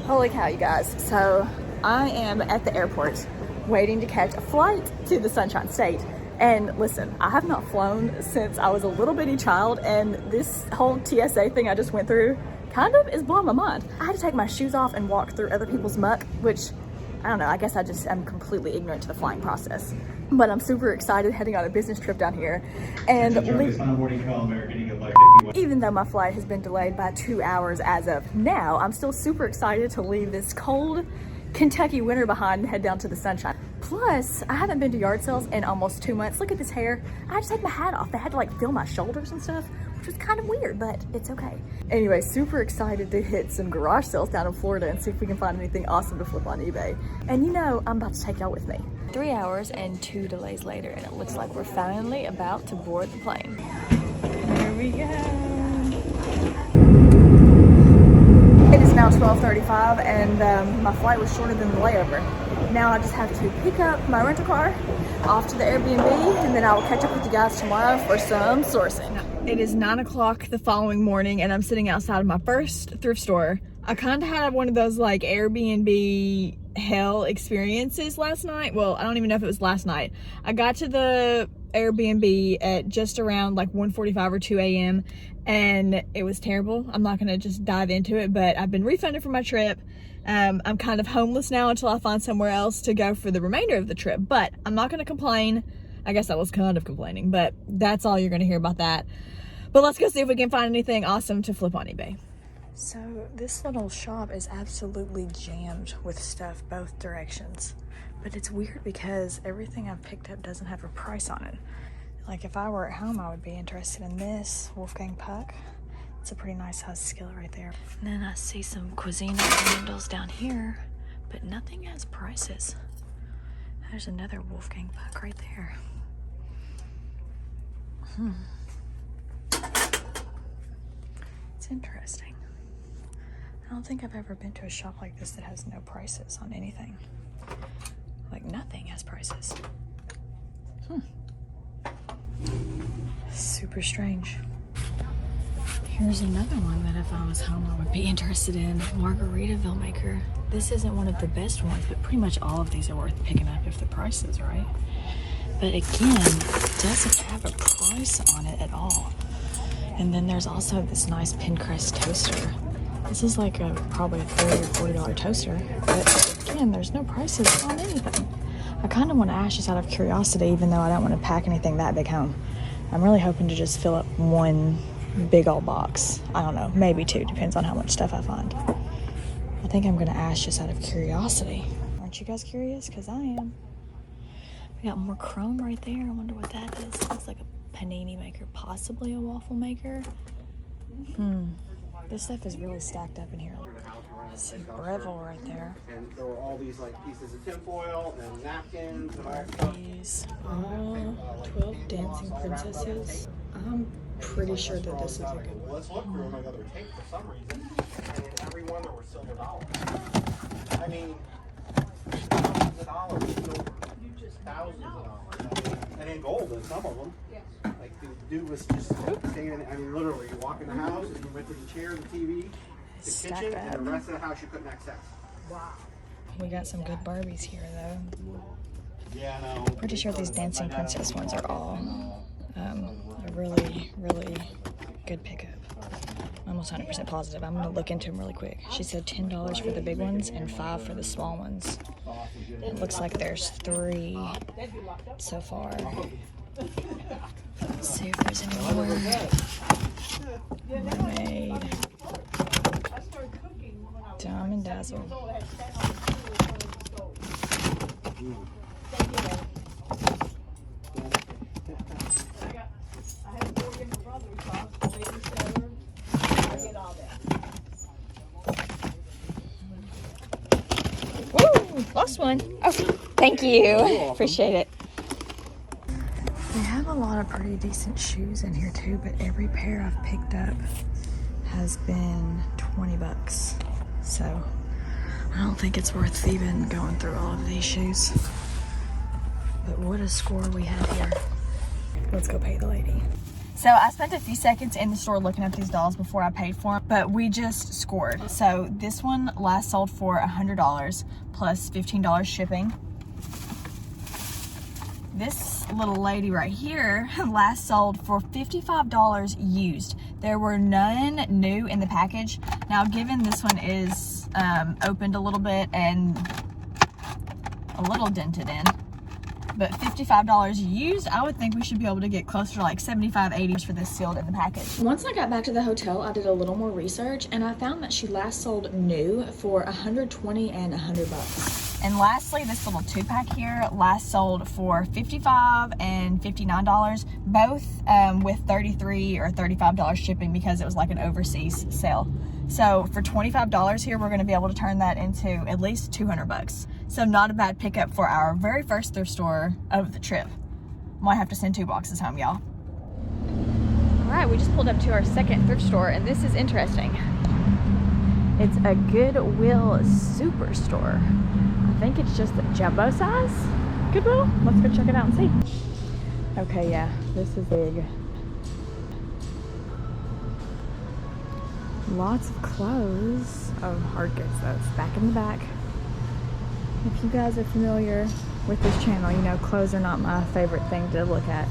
Holy cow, you guys. So I am at the airport waiting to catch a flight to the Sunshine State. And listen, I have not flown since I was a little bitty child, and this whole TSA thing I just went through kind of is blowing my mind. I had to take my shoes off and walk through other people's muck, which, I don't know, I guess I just am completely ignorant to the flying process. But I'm super excited heading on a business trip down here. And even though my flight has been delayed by 2 hours as of now, I'm still super excited to leave this cold Kentucky winter behind and head down to the sunshine. Plus, I haven't been to yard sales in almost 2 months. Look at this hair. I had to take my hat off. They had to like feel my shoulders and stuff, which was kind of weird, but it's okay. Anyway, super excited to hit some garage sales down in Florida and see if we can find anything awesome to flip on eBay. And you know, I'm about to take y'all with me. 3 hours and 2 delays later, and it looks like we're finally about to board the plane. Here we go. It is now 12:35 and my flight was shorter than the layover. Now I just have to pick up my rental car off to the Airbnb, and then I will catch up with you guys tomorrow for some sourcing. It is 9 o'clock the following morning and I'm sitting outside of my first thrift store. I kind of had one of those like Airbnb hell experiences last night. Well, I don't even know if it was last night. I got to the Airbnb at just around like 1:45 or 2 a.m. and it was terrible. I'm not gonna just dive into it, but I've been refunded for my trip. I'm kind of homeless now until I find somewhere else to go for the remainder of the trip, but I'm not gonna complain. I guess I was kind of complaining, but that's all you're gonna hear about that. But let's go see if we can find anything awesome to flip on eBay. So this little shop is absolutely jammed with stuff both directions. But it's weird because everything I've picked up doesn't have a price on it. Like if I were at home, I would be interested in this Wolfgang Puck. It's a pretty nice size skillet right there. And then I see some cuisine handles down here, but nothing has prices. There's another Wolfgang Puck right there. It's interesting. I don't think I've ever been to a shop like this that has no prices on anything. Like nothing has prices. Super strange. Here's another one that if I was home I would be interested in. Margaritaville maker. This isn't one of the best ones, but pretty much all of these are worth picking up if the price is right. But again, it doesn't have a price on it at all. And then there's also this nice Pinterest toaster. This is like probably a $30 or $40 toaster, but again, there's no prices on anything. I kind of want to ask just out of curiosity, even though I don't want to pack anything that big home. I'm really hoping to just fill up one big old box. I don't know, maybe two, depends on how much stuff I find. I think I'm going to ask just out of curiosity. Aren't you guys curious? Because I am. We got more chrome right there. I wonder what that is. Looks like a panini maker, possibly a waffle maker. This stuff is really stacked up in here. I see Breville right there. And there were all these like pieces of tinfoil and napkins. These all 12 dancing princesses. I'm pretty sure that this is a good one. Let's look through another tape for some reason. And every one there were silver dollars. I mean, thousands of dollars, silver. Thousands of dollars. And in gold in some of them. Like the dude was just standing, I mean literally, you walk in the house and you went to the chair, the TV, the kitchen, and the rest of the house you couldn't access. Wow. We got some good Barbies here though. Yeah, no. Pretty sure these dancing princess ones are all a really, really good pickup. I'm almost 100% positive. I'm gonna look into them really quick. She said $10 for the big ones and $5 for the small ones. It looks like there's 3 so far. Let's see if there's any more. Mermaid. Diamond Dazzle. Woo! Lost one. Oh, thank you. Appreciate it. They have a lot of pretty decent shoes in here too, but every pair I've picked up has been 20 bucks. So I don't think it's worth even going through all of these shoes. But what a score we have here. Let's go pay the lady. So I spent a few seconds in the store looking at these dolls before I paid for them, but we just scored. So this one last sold for $100 plus $15 shipping. This little lady right here last sold for $55 used. There were none new in the package. Now, given this one is opened a little bit and a little dented in, but $55 used, I would think we should be able to get closer to like 75, 80 for this sealed in the package. Once I got back to the hotel, I did a little more research and I found that she last sold new for $120 and $100. And lastly, this little 2-pack here last sold for $55 and $59, both with $33 or $35 shipping because it was like an overseas sale. So for $25 here, we're gonna be able to turn that into at least 200 bucks. So not a bad pickup for our very first thrift store of the trip. Might have to send 2 boxes home, y'all. All right, we just pulled up to our second thrift store and this is interesting. It's a Goodwill superstore. I think it's just a jumbo size Goodwill. Let's go check it out and see. Okay, yeah, this is big. Lots of clothes. Oh, hard goods though. It's back in the back. If you guys are familiar with this channel, you know clothes are not my favorite thing to look at.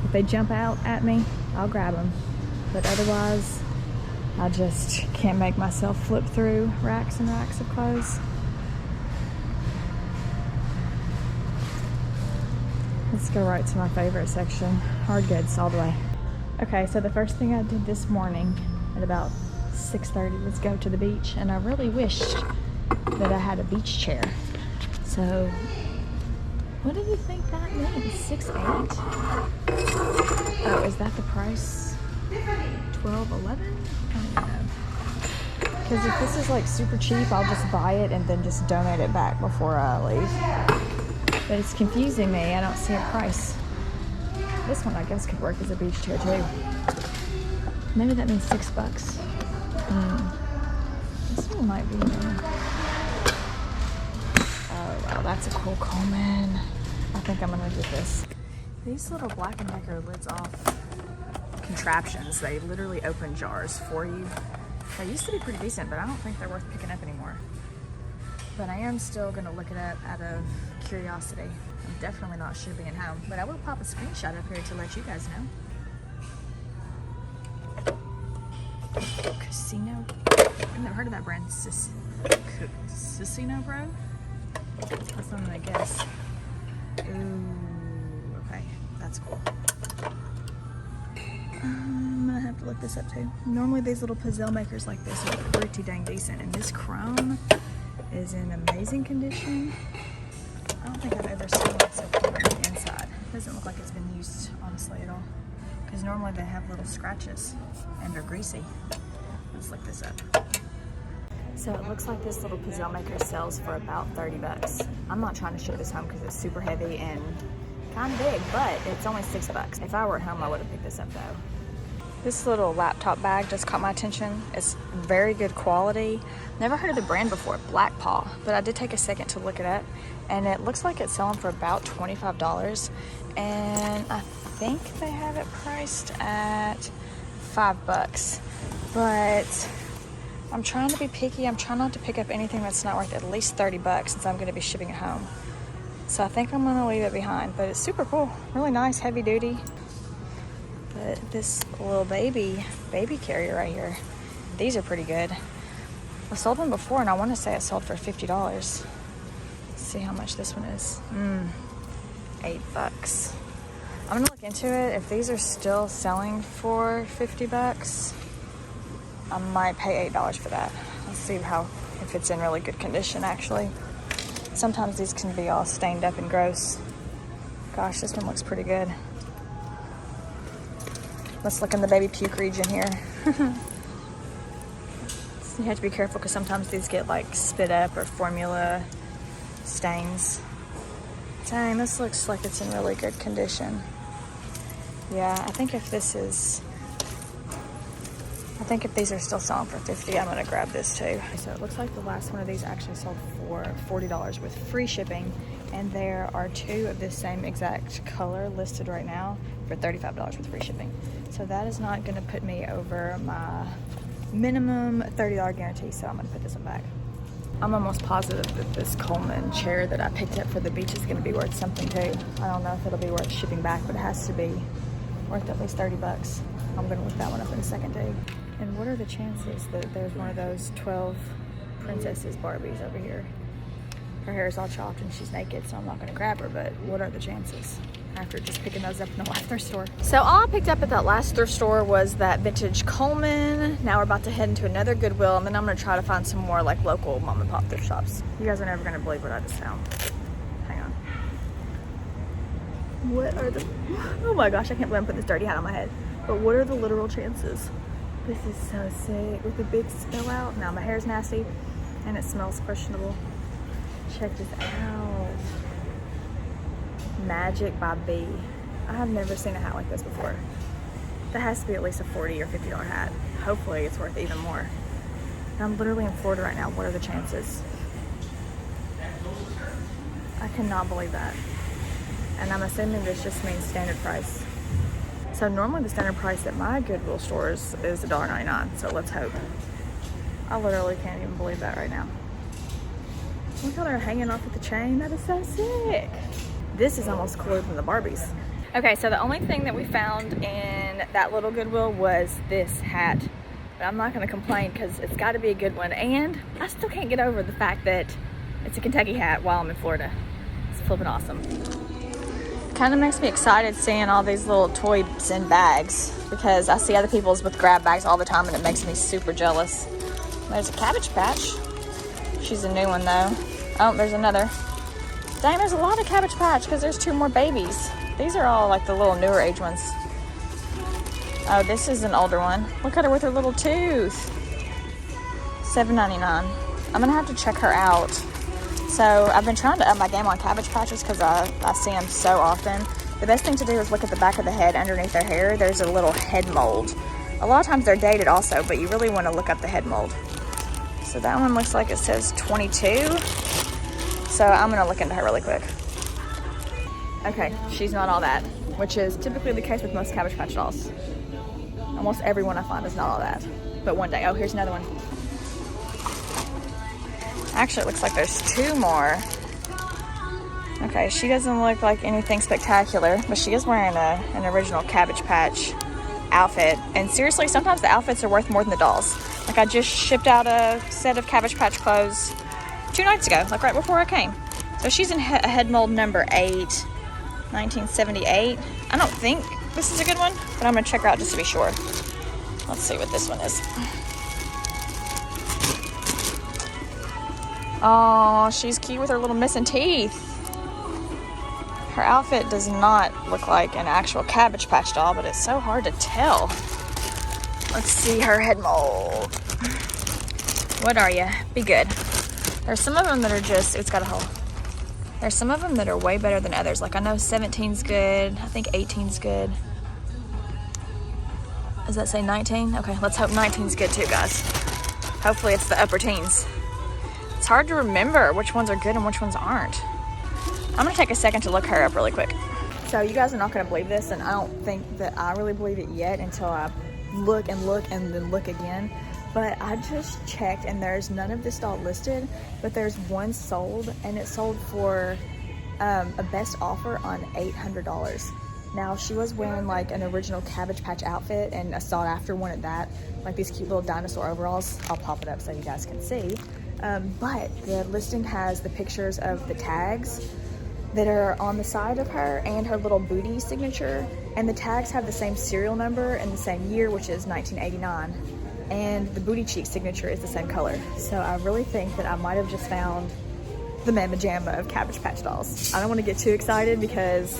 If they jump out at me, I'll grab them. But otherwise, I just can't make myself flip through racks and racks of clothes. Let's go right to my favorite section, hard goods all the way. Okay, so the first thing I did this morning at about 6:30 was go to the beach, and I really wished that I had a beach chair. So, what do you think that means? 6'8"? Oh, is that the price? 12, 11? I don't even know. Because if this is like super cheap, I'll just buy it and then just donate it back before I leave. But it's confusing me. I don't see a price. This one, I guess, could work as a beach chair too. Maybe that means $6. This one might be. Oh wow, that's a cool Coleman. I think I'm gonna get this. These little Black & Decker lids off contraptions. They literally open jars for you. They used to be pretty decent, but I don't think they're worth picking up anymore. But I am still gonna look it up out of curiosity. I'm definitely not shipping it home, but I will pop a screenshot up here to let you guys know. Casino. I've never heard of that brand. Casino Pro? That's something I guess. Ooh, okay, that's cool. I'm gonna have to look this up too. Normally these little puzzle makers like this are pretty dang decent, and this chrome is in amazing condition. I don't think I've ever seen one so clean on the inside. It doesn't look like it's been used, honestly, at all. Because normally they have little scratches and they're greasy. Let's look this up. So it looks like this little puzzle maker sells for about 30 bucks. I'm not trying to ship this home because it's super heavy and kind of big, but it's only $6. If I were at home, I would have picked this up though. This little laptop bag just caught my attention. It's very good quality. Never heard of the brand before, Black Paw, but I did take a second to look it up, and it looks like it's selling for about $25, and I think they have it priced at $5. But I'm trying to be picky. I'm trying not to pick up anything that's not worth at least 30 bucks since I'm going to be shipping it home. So I think I'm going to leave it behind, but it's super cool. Really nice, heavy duty. But this little baby carrier right here, these are pretty good. I sold one before and I want to say it sold for $50. Let's see how much this one is. $8. I'm gonna look into it. If these are still selling for 50 bucks, I might pay $8 for that. Let's see if it's in really good condition actually. Sometimes these can be all stained up and gross. Gosh, this one looks pretty good. Let's look in the baby puke region here. You have to be careful because sometimes these get like spit up or formula stains. Dang, this looks like it's in really good condition. Yeah, I think if these are still selling for 50, I'm gonna grab this too. So it looks like the last one of these actually sold for $40 with free shipping, and there are 2 of this same exact color listed right now for $35 with free shipping. So that is not gonna put me over my minimum $30 guarantee, so I'm gonna put this one back. I'm almost positive that this Coleman chair that I picked up for the beach is gonna be worth something too. I don't know if it'll be worth shipping back, but it has to be worth at least 30 bucks. I'm gonna look that one up in a second too. And what are the chances that there's one of those 12 princesses Barbies over here? Her hair is all chopped and she's naked, so I'm not gonna grab her, but what are the chances? After just picking those up in the last thrift store. So all I picked up at that last thrift store was that vintage Coleman. Now we're about to head into another Goodwill, and then I'm gonna try to find some more like local mom and pop thrift shops. You guys are never gonna believe what I just found. Hang on. What are the, oh my gosh, I can't believe I'm putting this dirty hat on my head. But what are the literal chances? This is so sick, with the big spill out. Now my hair's nasty and it smells questionable. Check this out. Magic by B. I have never seen a hat like this before. That has to be at least a $40 or $50 hat. Hopefully it's worth even more. And I'm literally in Florida right now. What are the chances? I cannot believe that. And I'm assuming this just means standard price. So normally the standard price at my Goodwill stores is $1.99, so let's hope. I literally can't even believe that right now. Look how they're hanging off with the chain. That is so sick. This is almost cooler than the Barbies. Okay, so the only thing that we found in that little Goodwill was this hat. But I'm not gonna complain because it's gotta be a good one. And I still can't get over the fact that it's a Kentucky hat while I'm in Florida. It's flipping awesome. Kind of makes me excited seeing all these little toys in bags because I see other people's with grab bags all the time and it makes me super jealous. There's a Cabbage Patch. She's a new one though. Oh, there's another. Dang, there's a lot of Cabbage Patch because there's 2 more babies. These are all like the little newer age ones. Oh, this is an older one. Look at her with her little tooth. $7.99. I'm gonna have to check her out. So I've been trying to up my game on Cabbage Patches because I see them so often. The best thing to do is look at the back of the head underneath their hair. There's a little head mold. A lot of times they're dated also, but you really want to look up the head mold. So that one looks like it says 22. So I'm gonna look into her really quick. Okay, she's not all that, which is typically the case with most Cabbage Patch dolls. Almost everyone I find is not all that. But one day, oh, here's another one. Actually, it looks like there's 2 more. Okay, she doesn't look like anything spectacular, but she is wearing an original Cabbage Patch outfit. And seriously, sometimes the outfits are worth more than the dolls. Like I just shipped out a set of Cabbage Patch clothes 2 nights ago, like right before I came. So she's in a head mold number 8, 1978. I don't think this is a good one, but I'm gonna check her out just to be sure. Let's see what this one is. Oh, she's cute with her little missing teeth. Her outfit does not look like an actual Cabbage Patch doll, but it's so hard to tell. Let's see her head mold. What are you? Be good. There's some of them that are just, it's got a hole. There's some of them that are way better than others. Like I know 17's good. I think 18's good. Does that say 19? Okay, let's hope 19's good too, guys. Hopefully it's the upper teens. It's hard to remember which ones are good and which ones aren't. I'm gonna take a second to look her up really quick. So you guys are not gonna believe this, and I don't think that I really believe it yet until I look and look and then look again. But I just checked and there's none of this doll listed, but there's one sold, and it sold for a best offer on $800. Now she was wearing like an original Cabbage Patch outfit and a sought after one at that, like these cute little dinosaur overalls. I'll pop it up so you guys can see. But the listing has the pictures of the tags that are on the side of her and her little booty signature, and the tags have the same serial number and the same year, which is 1989, and the booty cheek signature is the same color. So I really think that I might have just found the mamma jamma of Cabbage Patch dolls. I don't want to get too excited because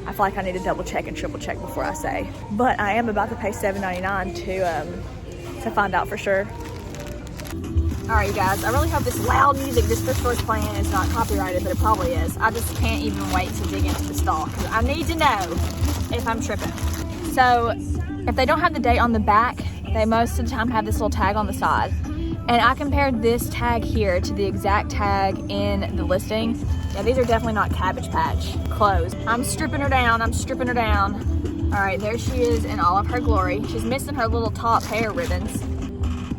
I feel like I need to double check and triple check before I say, but I am about to pay $7.99 to find out for sure. All right, you guys, I really hope this loud music this thrift store is playing is not copyrighted, but it probably is. I just can't even wait to dig into the stall because I need to know if I'm tripping. So if they don't have the date on the back, they most of the time have this little tag on the side. And I compared this tag here to the exact tag in the listing. Yeah, these are definitely not Cabbage Patch clothes. I'm stripping her down, I'm stripping her down. All right, there she is in all of her glory. She's missing her little top hair ribbons.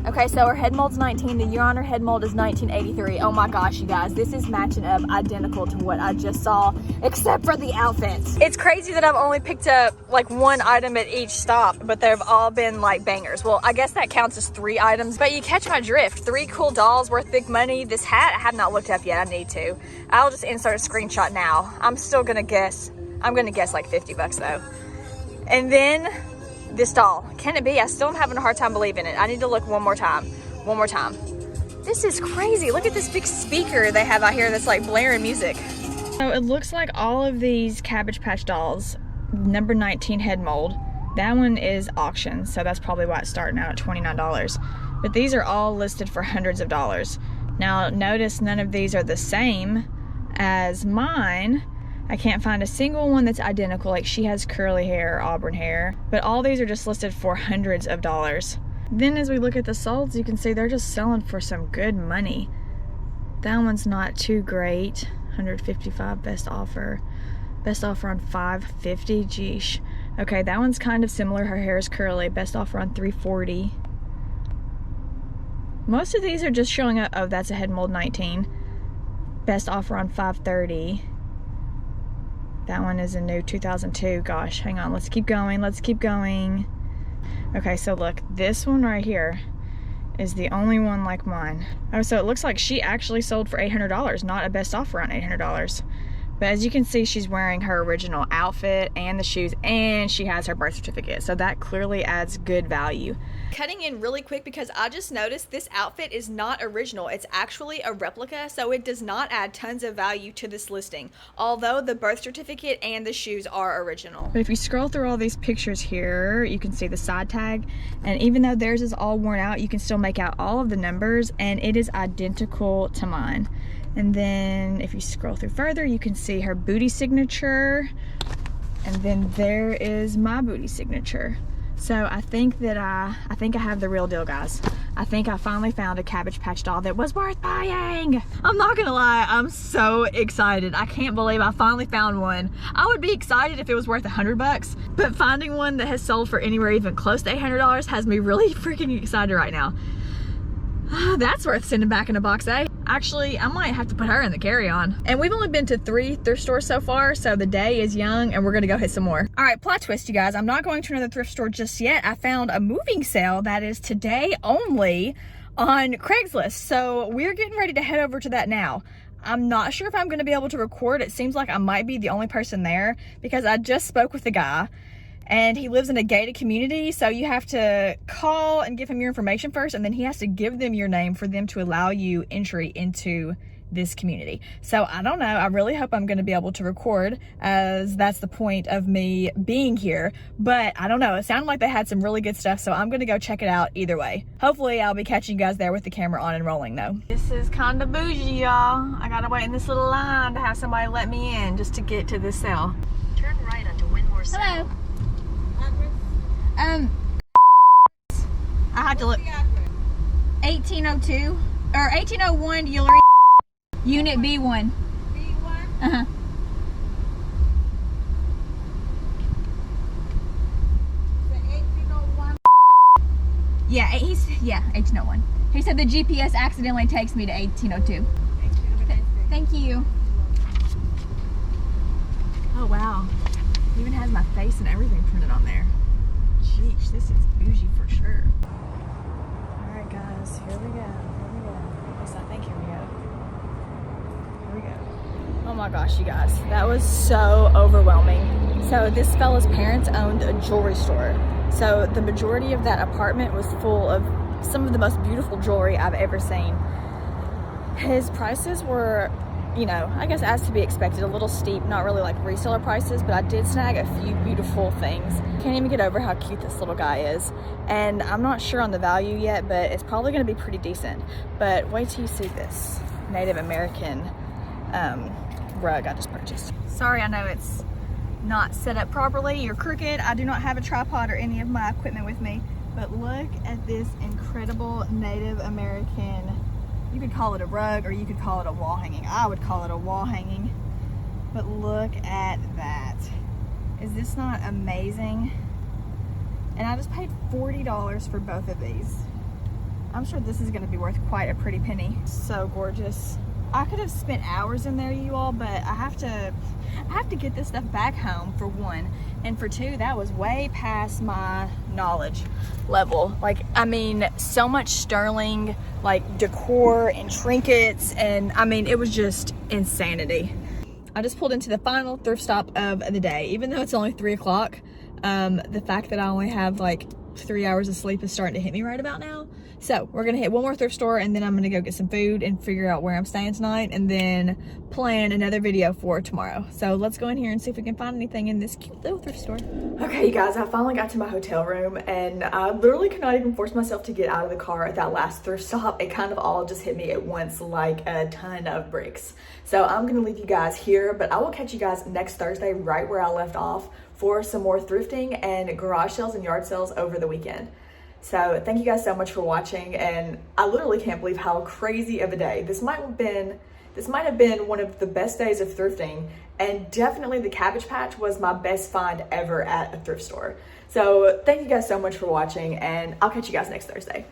Okay, so her head mold's 19. The year on her head mold is 1983. Oh my gosh, you guys, this is matching up identical to what I just saw, except for the outfits. It's crazy that I've only picked up like one item at each stop, but they've all been like bangers. Well, I guess that counts as 3 items, but you catch my drift. 3 cool dolls worth big money. This hat, I have not looked up yet. I need to. I'll just insert a screenshot now. I'm still gonna guess. I'm gonna guess like 50 bucks though. And then this doll. Can it be? I still am having a hard time believing it. I need to look one more time. One more time. This is crazy. Look at this big speaker they have out here that's like blaring music. So it looks like all of these Cabbage Patch dolls, number 19 head mold, that one is auction, so that's probably why it's starting out at $29. But these are all listed for hundreds of dollars. Now notice none of these are the same as mine. I can't find a single one that's identical, like she has curly hair, auburn hair, but all these are just listed for hundreds of dollars. Then as we look at the solds, you can see they're just selling for some good money. That one's not too great. 155 best offer. Best offer on 550, geesh. Okay, that one's kind of similar. Her hair is curly. Best offer on 340. Most of these are just showing up, oh, that's a head mold 19. Best offer on 530. That one is a new 2002. Gosh, hang on. Let's keep going. Let's keep going. Okay, so look, this one right here is the only one like mine. Oh, so it looks like she actually sold for $800, not a best offer on $800. But as you can see, she's wearing her original outfit and the shoes, and she has her birth certificate. So that clearly adds good value. Cutting in really quick because I just noticed this outfit is not original. It's actually a replica, so it does not add tons of value to this listing, although the birth certificate and the shoes are original. But if you scroll through all these pictures here, you can see the side tag, and even though theirs is all worn out, you can still make out all of the numbers, and it is identical to mine. And then if you scroll through further, you can see her booty signature, and then there is my booty signature. So I think that I have the real deal, guys. I think I finally found a Cabbage Patch doll that was worth buying. I'm not gonna lie, I'm so excited. I can't believe I finally found one. I would be excited if it was worth 100 bucks, but finding one that has sold for anywhere even close to $800 has me really freaking excited right now. That's worth sending back in a box, eh? Actually, I might have to put her in the carry-on. And we've only been to 3 thrift stores so far, so the day is young and we're gonna go hit some more. All right, plot twist, you guys. I'm not going to another thrift store just yet. I found a moving sale that is today only on Craigslist. So we're getting ready to head over to that now. I'm not sure if I'm gonna be able to record. It seems like I might be the only person there because I just spoke with the guy. And he lives in a gated community, so you have to call and give him your information first, and then he has to give them your name for them to allow you entry into this community. So I don't know. I really hope I'm going to be able to record, as that's the point of me being here. But I don't know. It sounded like they had some really good stuff, so I'm going to go check it out either way. Hopefully I'll be catching you guys there with the camera on and rolling though. This is kind of bougie, y'all. I got to wait in this little line to have somebody let me in just to get to this sale. Turn right onto Winmore Circle. Hello. I had to look. 1802 or 1801 Eulery, Unit B1. B1? Uh-huh. The 1801? Yeah, 1801. He said the GPS accidentally takes me to 1802. Thank you. Oh wow. It even has my face and everything printed on there. Sheesh, this is bougie for sure. Alright guys, here we go. At least I think here we go. Here we go. Oh my gosh, you guys. That was so overwhelming. So this fella's parents owned a jewelry store. So the majority of that apartment was full of some of the most beautiful jewelry I've ever seen. His prices were, you know, I guess as to be expected, a little steep, not really like reseller prices, but I did snag a few beautiful things. Can't even get over how cute this little guy is. And I'm not sure on the value yet, but it's probably gonna be pretty decent. But wait till you see this Native American rug I just purchased. Sorry, I know it's not set up properly. You're crooked. I do not have a tripod or any of my equipment with me, but look at this incredible Native American, you could call it a rug or you could call it a wall hanging. I would call it a wall hanging, but look at that. Is this not amazing? And I just paid $40 for both of these. I'm sure this is gonna be worth quite a pretty penny. So gorgeous. I could have spent hours in there, you all, but I have to get this stuff back home, for one. And for two, that was way past my knowledge level. Like, I mean, so much sterling, like decor and trinkets. And I mean, it was just insanity. I just pulled into the final thrift stop of the day. Even though it's only 3 o'clock, the fact that I only have like 3 hours of sleep is starting to hit me right about now. So we're gonna hit one more thrift store, and then I'm gonna go get some food and figure out where I'm staying tonight, and then plan another video for tomorrow. So let's go in here and see if we can find anything in this cute little thrift store. Okay, you guys, I finally got to my hotel room, and I literally could not even force myself to get out of the car at that last thrift stop. It kind of all just hit me at once like a ton of bricks. So I'm gonna leave you guys here, but I will catch you guys next Thursday right where I left off for some more thrifting and garage sales and yard sales over the weekend. So thank you guys so much for watching, and I literally can't believe how crazy of a day. This might have been one of the best days of thrifting, and definitely the Cabbage Patch was my best find ever at a thrift store. So thank you guys so much for watching, and I'll catch you guys next Thursday.